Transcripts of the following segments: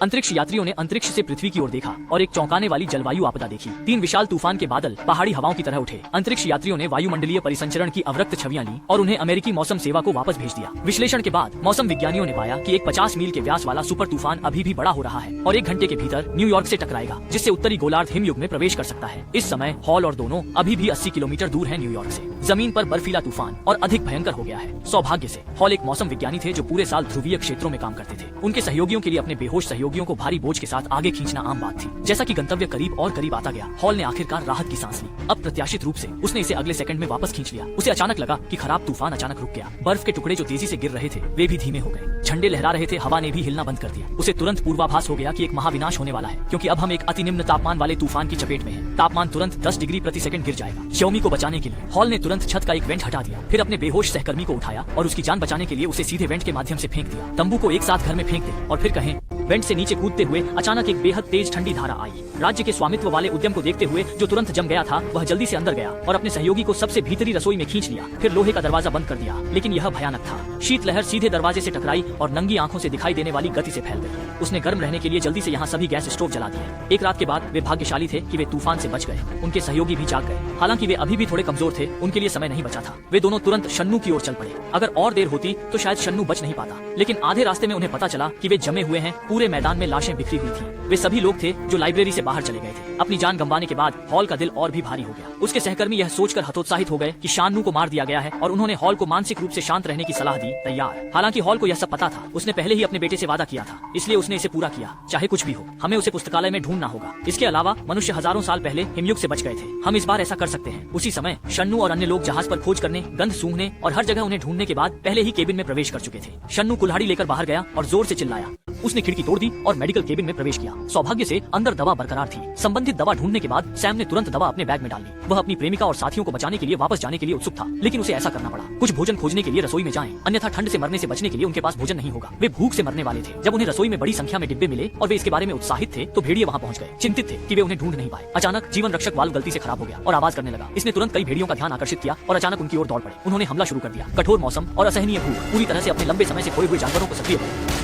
अंतरिक्ष यात्रियों ने अंतरिक्ष से पृथ्वी की ओर देखा और एक चौंकाने वाली जलवायु आपदा देखी। 3 विशाल तूफान के बादल पहाड़ी हवाओं की तरह उठे। अंतरिक्ष यात्रियों ने वायुमंडलीय परिसंचरण की अवरक्त छवियां ली और उन्हें अमेरिकी मौसम सेवा को वापस भेज दिया। विश्लेषण के बाद मौसम विज्ञानियों ने पाया कि एक 50 मील के व्यास वाला सुपर तूफान अभी भी बड़ा हो रहा है और 1 घंटे के भीतर न्यूयॉर्क से टकराएगा, जिससे उत्तरी गोलार्ध हिमयुग में प्रवेश कर सकता है। इस समय हॉल और दोनों अभी भी 80 किलोमीटर दूर है न्यूयॉर्क से। जमीन पर बर्फीला तूफान और अधिक भयंकर हो गया है। सौभाग्य से हॉल एक मौसम विज्ञानी थे जो पूरे साल ध्रुवीय क्षेत्रों में काम करते थे। उनके सहयोगियों के लिए अपने बेहोश सहयोगियों को भारी बोझ के साथ आगे खींचना आम बात थी। जैसा कि गंतव्य करीब और करीब आता गया, हॉल ने आखिरकार राहत की सांस ली। अप्रत्याशित रूप से उसने इसे अगले सेकंड में वापस खींच लिया। उसे अचानक लगा कि खराब तूफान अचानक रुक गया। बर्फ के टुकड़े जो तेजी से गिर रहे थे वे भी धीमे हो गए। झंडे लहरा रहे थे, हवा ने भी हिलना बंद कर दिया। उसे तुरंत पूर्वाभास हो गया कि एक महाविनाश होने वाला है, क्योंकि अब हम एक अति निम्न तापमान वाले तूफान की चपेट में हैं। तापमान तुरंत 10 डिग्री प्रति सेकंड गिर जाएगा। श्योमी को बचाने के लिए हॉल ने तुरंत छत का एक वेंट हटा दिया, फिर अपने बेहोश सहकर्मी को उठाया और उसकी जान बचाने के लिए उसे सीधे वेंट के माध्यम से फेंक दिया। तंबू को एक साथ घर में फेंक दे और फिर कहें। वेंट से नीचे कूदते हुए अचानक एक बेहद तेज ठंडी धारा आई। राज्य के स्वामित्व वाले उद्यम को देखते हुए जो तुरंत जम गया था, वह जल्दी से अंदर गया और अपने सहयोगी को सबसे भीतरी रसोई में खींच लिया। फिर लोहे का दरवाजा बंद कर दिया, लेकिन यह भयानक था। शीतलहर सीधे दरवाजे से टकराई और नंगी आंखों से दिखाई देने वाली गति से फैल गई। उसने गर्म रहने के लिए जल्दी से यहाँ सभी गैस स्टोव जला दिए। एक रात के बाद वे भाग्यशाली थे कि वे तूफान से बच गए। उनके सहयोगी भी जाग गए। हालांकि वे अभी भी थोड़े कमजोर थे, उनके लिए समय नहीं बचा था। वे दोनों तुरंत शन्नू की ओर चल पड़े। अगर और देर होती तो शायद शन्नू बच नहीं पाता, लेकिन आधे रास्ते में उन्हें पता चला कि वे जमे हुए हैं। पूरे मैदान में लाशें बिखरी हुई थी। वे सभी लोग थे जो लाइब्रेरी से बाहर चले गए थे। अपनी जान गंवाने के बाद हॉल का दिल और भी भारी हो गया। उसके सहकर्मी यह सोचकर हतोत्साहित हो गए कि शान्नू को मार दिया गया है और उन्होंने हॉल को मानसिक रूप से शांत रहने की सलाह दी। तैयार। हालांकि हॉल को यह सब पता था। उसने पहले ही अपने बेटे से वादा किया था, इसलिए उसने इसे पूरा किया। चाहे कुछ भी हो, हमें उसे पुस्तकालय में ढूंढना होगा। इसके अलावा मनुष्य हजारों साल पहले हिमयुग से बच गए थे। हम इस बार ऐसा कर सकते हैं। उसी समय शन्नू और अन्य लोग जहाज पर खोज करने, गंध सूंघने और हर जगह उन्हें ढूंढने के बाद पहले ही केबिन में प्रवेश कर चुके थे। शन्नू कुल्हाड़ी लेकर बाहर गया और जोर से चिल्लाया। उसने खिड़की तोड़ दी और मेडिकल केबिन में प्रवेश किया। सौभाग्य से अंदर दवा बरकरार थी। संबंधित दवा ढूंढने के बाद सैम ने तुरंत दवा अपने बैग में डाल ली। वह अपनी प्रेमिका और साथियों को बचाने के लिए वापस जाने के लिए उत्सुक था, लेकिन उसे ऐसा करना पड़ा। कुछ भोजन खोजने के लिए रसोई में जाएं, अन्यथा ठंड से मरने से बचने के लिए उनके पास भोजन नहीं होगा। वे भूख से मरने वाले थे। जब उन्हें रसोई में बड़ी संख्या में डिब्बे मिले और वे इसके बारे में उत्साहित थे, तो भेड़िए वहाँ पहुँच गए। चिंतित थे कि वे उन्हें ढूंढ नहीं पाए। अचानक जीवन रक्षक वाल्व गलती से खराब हो गया और आवाज करने लगा। इसने तुरंत कई भेड़ियों का ध्यान आकर्षित किया और अचानक उनकी ओर दौड़ पड़े। उन्होंने हमला शुरू कर दिया। कठोर मौसम और असहनीय भूख पूरी तरह से अपने लंबे समय से खोए हुए जानवरों को सक्रिय किया।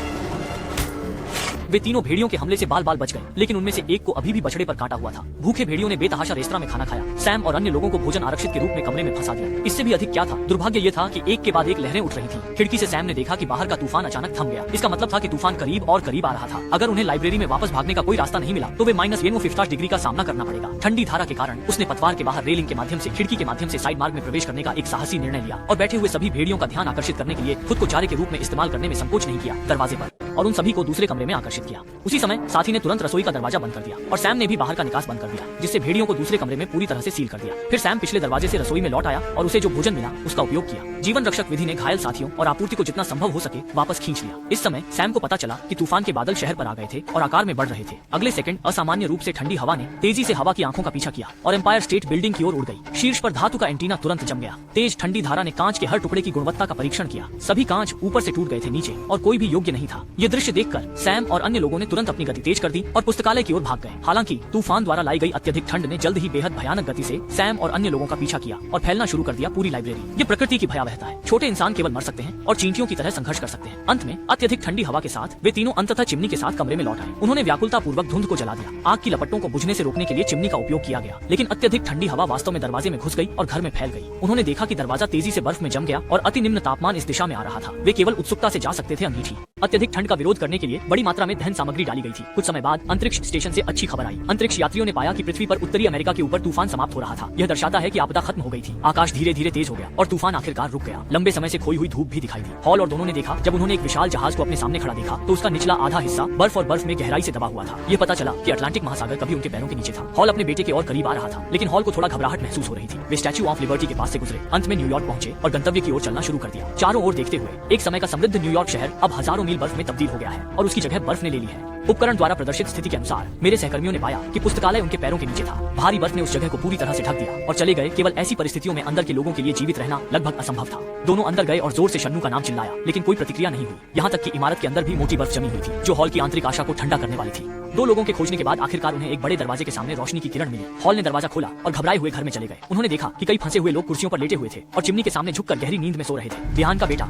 वे तीनों भेड़ियों के हमले से बाल बाल बच गए, लेकिन उनमें से एक को अभी भी बछड़े पर काटा हुआ था। भूखे भेड़ियों ने बेतहाशा रेस्तरां में खाना खाया। सैम और अन्य लोगों को भोजन आरक्षित के रूप में कमरे में फंसा दिया। इससे भी अधिक क्या था, दुर्भाग्य ये था कि एक के बाद एक लहरें उठ रही थी। खिड़की से सैम ने देखा कि बाहर का तूफान अचानक थम गया। इसका मतलब था कि तूफान करीब और करीब आ रहा था। अगर उन्हें लाइब्रेरी में वापस भागने का कोई रास्ता नहीं मिला तो वे -50 डिग्री का सामना करना पड़ेगा। ठंडी धारा के कारण उसने पतवार के बाहर रेलिंग के माध्यम से खिड़की के माध्यम से साइड मार्ग में प्रवेश करने का एक साहसी निर्णय लिया और बैठे हुए सभी भेड़ियों का ध्यान आकर्षित करने के लिए खुद को चारे के रूप में इस्तेमाल करने में संकोच नहीं किया। दरवाजे पर और उन सभी को दूसरे कमरे में आकर्षित किया। उसी समय साथी ने तुरंत रसोई का दरवाजा बंद कर दिया और सैम ने भी बाहर का निकास बंद कर दिया, जिससे भेड़ियों को दूसरे कमरे में पूरी तरह से सील कर दिया। फिर सैम पिछले दरवाजे से रसोई में लौट आया और उसे जो भोजन मिला उसका उपयोग किया। जीवन रक्षक विधि ने घायल साथियों और आपूर्ति को जितना संभव हो सके वापस खींच लिया। इस समय सैम को पता चला कि तूफान के बादल शहर पर आ गए थे और आकार में बढ़ रहे थे। अगले सेकंड असामान्य रूप से ठंडी हवा ने तेजी से हवा की आंखों का पीछा किया और एम्पायर स्टेट बिल्डिंग की ओर उड़ गई। शीर्ष पर धातु का एंटीना तुरंत जम गया। तेज ठंडी धारा ने कांच के हर टुकड़े की गुणवत्ता का परीक्षण किया। सभी कांच ऊपर से टूट गए थे नीचे और कोई भी योग्य नहीं था। ये दृश्य देखकर सैम और अन्य लोगों ने तुरंत अपनी गति तेज कर दी और पुस्तकालय की ओर भाग गए। हालांकि तूफान द्वारा लाई गई अत्यधिक ठंड ने जल्द ही बेहद भयानक गति से सैम और अन्य लोगों का पीछा किया और फैलना शुरू कर दिया पूरी लाइब्रेरी। ये प्रकृति की भयावहता है। छोटे इंसान केवल मर सकते हैं और चींटियों की तरह संघर्ष कर सकते हैं। अंत में अत्यधिक ठंडी हवा के साथ वे तीनों अंततः चिमनी के साथ कमरे में लौट आए। उन्होंने व्याकुलता पूर्वक धुंध को जला दिया। आग की लपटों को बुझने से रोकने के लिए चिमनी का उपयोग किया गया, लेकिन अत्यधिक ठंडी हवा वास्तव में दरवाजे में घुस गई और घर में फैल गई। उन्होंने देखा कि दरवाजा तेजी से बर्फ में जम गया और अति निम्न तापमान इस दिशा में आ रहा था। वे केवल उत्सुकता से जा सकते थे अंगीठी। अत्यधिक ठंड का विरोध करने के लिए बड़ी मात्रा में दहन सामग्री डाली गई थी। कुछ समय बाद अंतरिक्ष स्टेशन से अच्छी खबर आई। अंतरिक्ष यात्रियों ने पाया कि पृथ्वी पर उत्तरी अमेरिका के ऊपर तूफान समाप्त हो रहा था। यह दर्शाता है कि आपदा खत्म हो गई थी। आकाश धीरे धीरे तेज हो गया और तूफान आखिरकार रुक गया। लंबे समय से खोई हुई धूप भी दिखाई दी। हॉल और दोनों ने देखा, जब उन्होंने एक विशाल जहाज को अपने सामने खड़ा देखा तो उसका निचला आधा हिस्सा बर्फ और बर्फ में गहराई से दबा हुआ था। यह पता चला कि अटलांटिक महासागर कभी उनके पैरों के नीचे था। हॉल अपने बेटे के और करीब आ रहा था, लेकिन हॉल को थोड़ा घबराहट महसूस हो रही थी। वे स्टैच्यू ऑफ लिबर्टी के पास से गुजरे, अंत में न्यूयॉर्क पहुंचे और गंतव्य की ओर चलना शुरू कर दिया। चारों ओर देखते हुए एक समय का समृद्ध न्यूयॉर्क शहर अब हजारों मील बर्फ में तब्दील हो गया है और उसकी जगह बर्फ ने ले ली है। उपकरण द्वारा प्रदर्शित स्थिति के अनुसार मेरे सहकर्मियों ने पाया कि पुस्तकालय उनके पैरों के नीचे था। भारी बर्फ ने उस जगह को पूरी तरह से ढक दिया और चले गए। केवल ऐसी परिस्थितियों में अंदर के लोगों के लिए जीवित रहना लगभग असंभव था। दोनों अंदर गए और जोर से शन्नू का नाम चिल्लाया, लेकिन कोई प्रतिक्रिया नहीं हुई। यहाँ तक कि इमारत के अंदर भी मोटी बर्फ जमी हुई थी, जो हॉल की आंतरिक आशा को ठंडा करने वाली थी। 2 लोगों के खोजने के बाद आखिरकार उन्हें एक बड़े दरवाजे के सामने रोशनी की किरण मिली। हॉल ने दरवाजा खोला और घबराए हुए घर में चले गए। उन्होंने देखा कि कई फंसे हुए लोग कुर्सियों पर लेटे हुए थे और चिमनी के सामने झुककर गहरी नींद में सो रहे थे। बिहान का बेटा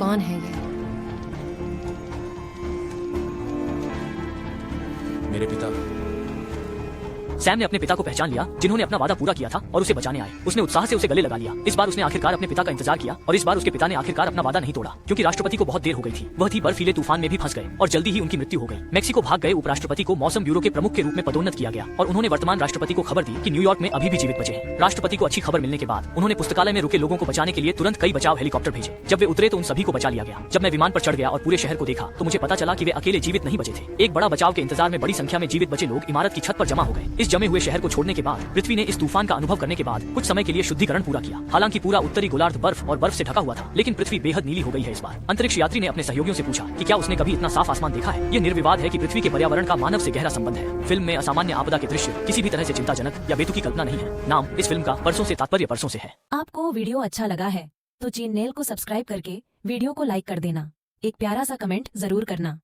कौन है ये? मेरे पिता। सैम ने अपने पिता को पहचान लिया, जिन्होंने अपना वादा पूरा किया था और उसे बचाने आए। उसने उत्साह से उसे गले लगा लिया। इस बार उसने आखिरकार अपने पिता का इंतजार किया और इस बार उसके पिता ने आखिरकार अपना वादा नहीं तोड़ा, क्योंकि राष्ट्रपति को बहुत देर हो गई थी। वह थी बर्फीले तूफान में भी फंस गए और जल्दी ही उनकी मृत्यु हो गई। मेक्सिको भाग गए उपराष्ट्रपति को मौसम ब्यूरो के प्रमुख के रूप में पदोन्नत किया गया और उन्होंने वर्तमान राष्ट्रपति को खबर दी कि न्यूयॉर्क में अभी भी जीवित बचे हैं। राष्ट्रपति को अच्छी खबर मिलने के बाद उन्होंने पुस्तकालय में रुके लोगों को बचाने के लिए तुरंत कई बचाव हेलीकॉप्टर भेजे। जब वे उतरे तो उन सभी को बचा लिया गया। जब मैं विमान पर चढ़ गया और पूरे शहर को देखा तो मुझे पता चला कि वे अकेले जीवित नहीं बचे थे। एक बड़ा बचाव के इंतजार में बड़ी संख्या में जीवित बचे लोग इमारत की छत पर जमा हो गए। इस जमे हुए शहर को छोड़ने के बाद पृथ्वी ने इस तूफान का अनुभव करने के बाद कुछ समय के लिए शुद्धिकरण पूरा किया। हालांकि पूरा उत्तरी गोलार्ध बर्फ और बर्फ से ढका हुआ था, लेकिन पृथ्वी बेहद नीली हो गई है इस बार। अंतरिक्ष यात्री ने अपने सहयोगियों से पूछा कि क्या उसने कभी इतना साफ आसमान देखा है। ये निर्विवाद है कि पृथ्वी के पर्यावरण का मानव से गहरा संबंध है। फिल्म में असामान्य आपदा के दृश्य किसी भी तरह से चिंताजनक या बेतुकी कल्पना नहीं है। नाम इस फिल्म का परसों से तात्पर्य परसों से है। आपको वीडियो अच्छा लगा है तो चैनल को सब्सक्राइब करके वीडियो को लाइक कर देना। एक प्यारा सा कमेंट जरूर करना।